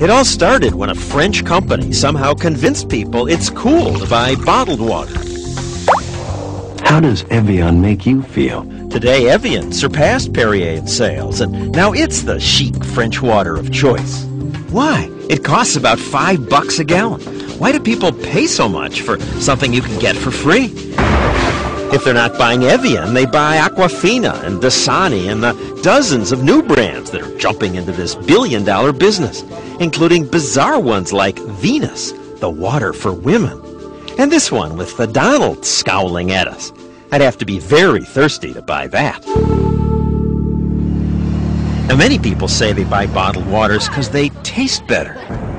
It all started when a French company somehow convinced people it's cool to buy bottled water. How does Evian make you feel? Today, Evian surpassed Perrier in sales, and now it's the chic French water of choice. Why? It costs about $5 a gallon. Why do people pay so much for something you can get for free? If they're not buying Evian, they buy Aquafina and Dasani and the dozens of new brands that are jumping into this billion-dollar business, including bizarre ones like Venus, the water for women, and this one with the Donald scowling at us. I'd have to be very thirsty to buy that. Now, many people say they buy bottled waters because they taste better.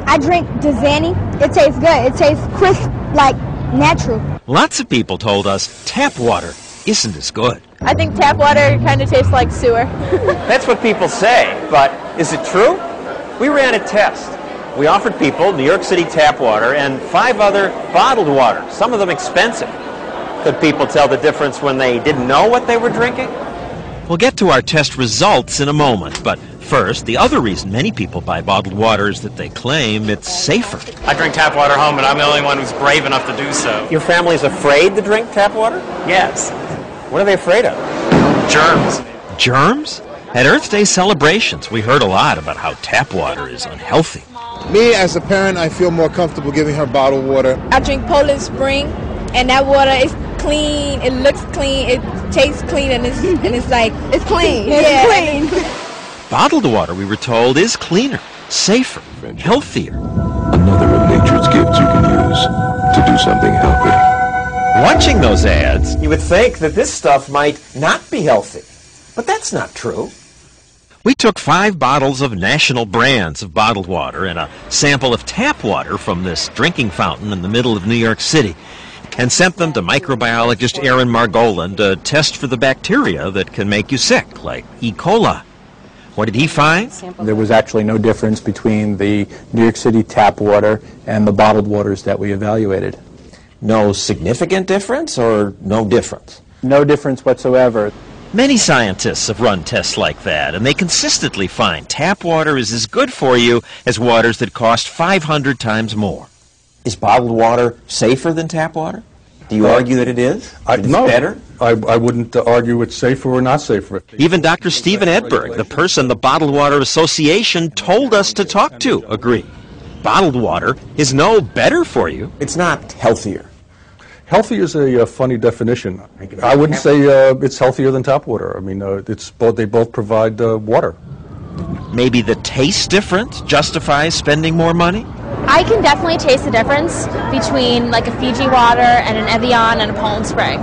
I drink Dasani. It tastes good. It tastes crisp, like natural. Lots of people told us tap water isn't as good. I think tap water kind of tastes like sewer. That's what people say, but is it true? We ran a test. We offered people New York City tap water and 5 other bottled water, some of them expensive. Could people tell the difference when they didn't know what they were drinking? We'll get to our test results in a moment, but first, the other reason many people buy bottled water is that they claim it's safer. I drink tap water home, and I'm the only one who's brave enough to do so. Your family's afraid to drink tap water? Yes. What are they afraid of? Germs. Germs? At Earth Day celebrations, we heard a lot about how tap water is unhealthy. Me, as a parent, I feel more comfortable giving her bottled water. I drink Poland Spring, and that water is clean. It looks clean. It tastes clean, and it's like It's clean. Yeah. It's clean. Bottled water, we were told, is cleaner, safer, healthier. Another of nature's gifts you can use to do something healthy. Watching those ads, You would think that this stuff might not be healthy, but that's not true. we took 5 bottles of national brands of bottled water and a sample of tap water from this drinking fountain in the middle of New York City and sent them to microbiologist Aaron Margolin to test for the bacteria that can make you sick, like E. coli. What did he find? There was actually no difference between the New York City tap water and the bottled waters that we evaluated. No significant difference or no difference? No difference whatsoever. Many scientists have run tests like that, and they consistently find tap water is as good for you as waters that cost 500 times more. Is bottled water safer than tap water? Do you argue that it is? It's no, better? I wouldn't argue it's safer or not safer. Even Dr. Stephen Edberg, the person the Bottled Water Association told us to talk to, agreed. Bottled water is no better for you. It's not healthier. Healthy is a funny definition. I wouldn't say it's healthier than tap water. I mean, they both provide water. Maybe the taste difference justifies spending more money? I can definitely taste the difference between like a Fiji water and an Evian and a Poland Spring.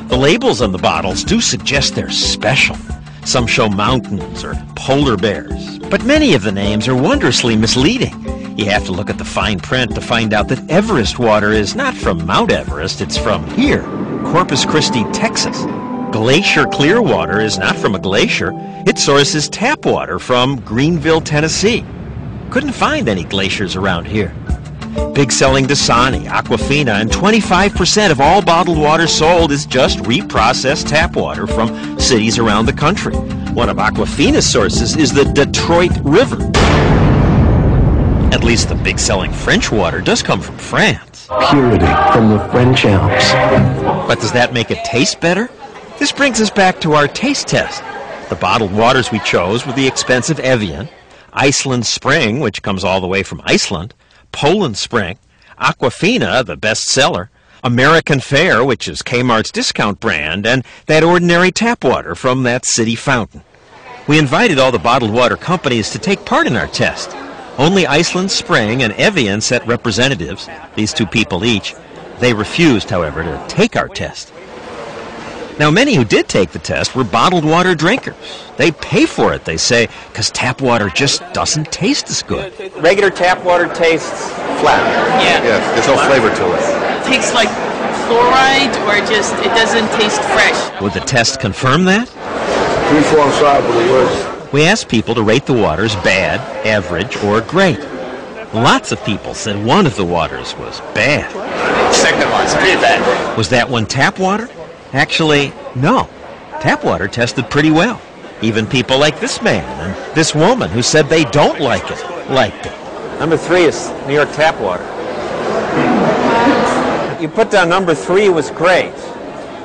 The labels on the bottles do suggest they're special. Some show mountains or polar bears, but many of the names are wondrously misleading. You have to look at the fine print to find out that Everest water is not from Mount Everest, it's from here, Corpus Christi, Texas. Glacier Clearwater is not from a glacier. It sources tap water from Greenville, Tennessee. Couldn't find any glaciers around here. Big selling Dasani, Aquafina, and 25% of all bottled water sold is just reprocessed tap water from cities around the country. One of Aquafina's sources is the Detroit River. At least the big selling French water does come from France. Purity from the French Alps. But does that make it taste better? This brings us back to our taste test. The bottled waters we chose were the expensive Evian, Iceland Spring, which comes all the way from Iceland, Poland Spring, Aquafina, the bestseller, American Fair, which is Kmart's discount brand, and that ordinary tap water from that city fountain. We invited all the bottled water companies to take part in our test. Only Iceland Spring and Evian sent representatives, these 2 people each. They refused, however, to take our test. Now, many who did take the test were bottled water drinkers. They pay for it, they say, because tap water just doesn't taste as good. Regular tap water tastes flat. Yeah. Yes, there's no flavor to it. It tastes like fluoride, or just, it doesn't taste fresh. Would the test confirm that? 3, 4, and 5 for the worst. We asked people to rate the waters bad, average, or great. Lots of people said one of the waters was bad. Second one's pretty bad. Was that one tap water? Actually, no. Tap water tested pretty well. Even people like this man and this woman who said they don't like it, liked it. Number 3 is New York tap water. You put down number 3 was great.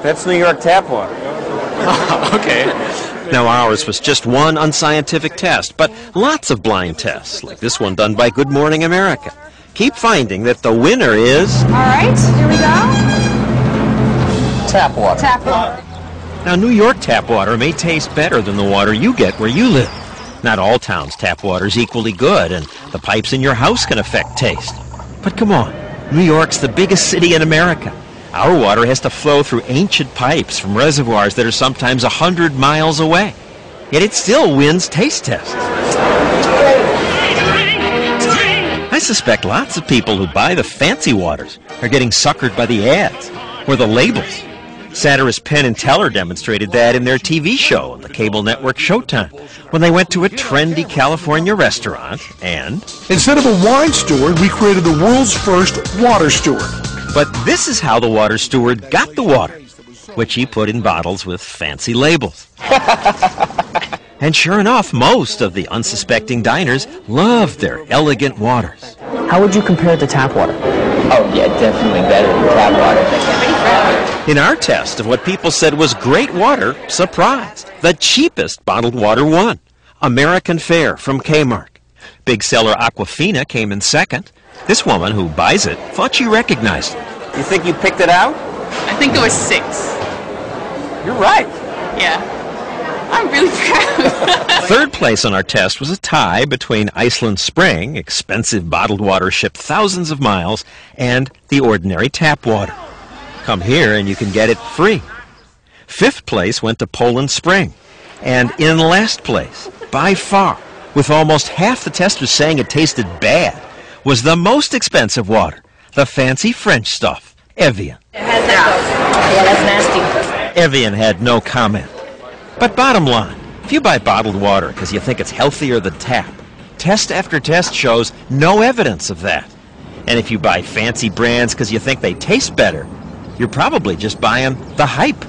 That's New York tap water. Okay. Now, ours was just one unscientific test, but lots of blind tests, like this one done by Good Morning America, keep finding that the winner is... All right, here we go. Tap water. Tap water. Now, New York tap water may taste better than the water you get where you live. Not all towns' tap water is equally good, and the pipes in your house can affect taste. But come on, New York's the biggest city in America. Our water has to flow through ancient pipes from reservoirs that are sometimes 100 miles away. Yet it still wins taste tests. I suspect lots of people who buy the fancy waters are getting suckered by the ads or the labels. Satirist Penn and Teller demonstrated that in their TV show on the cable network Showtime when they went to a trendy California restaurant and... Instead of a wine steward, we created the world's first water steward. But this is how the water steward got the water, which he put in bottles with fancy labels. And sure enough, most of the unsuspecting diners loved their elegant waters. How would you compare it to tap water? Oh, yeah, definitely better than tap water. In our test of what people said was great water, surprise, the cheapest bottled water won. American Fair from Kmart. Big seller Aquafina came in second. This woman who buys it thought she recognized it. You think you picked it out? I think it was 6. You're right. Yeah. I'm really proud. Third place on our test was a tie between Iceland Spring, expensive bottled water shipped thousands of miles, and the ordinary tap water. Come here and you can get it free. Fifth place went to Poland Spring. And in last place, by far, with almost half the testers saying it tasted bad, was the most expensive water, the fancy French stuff, Evian. Yeah, that's nasty. Evian had no comment. But bottom line, if you buy bottled water because you think it's healthier than tap, test after test shows no evidence of that. And if you buy fancy brands because you think they taste better, you're probably just buying the hype.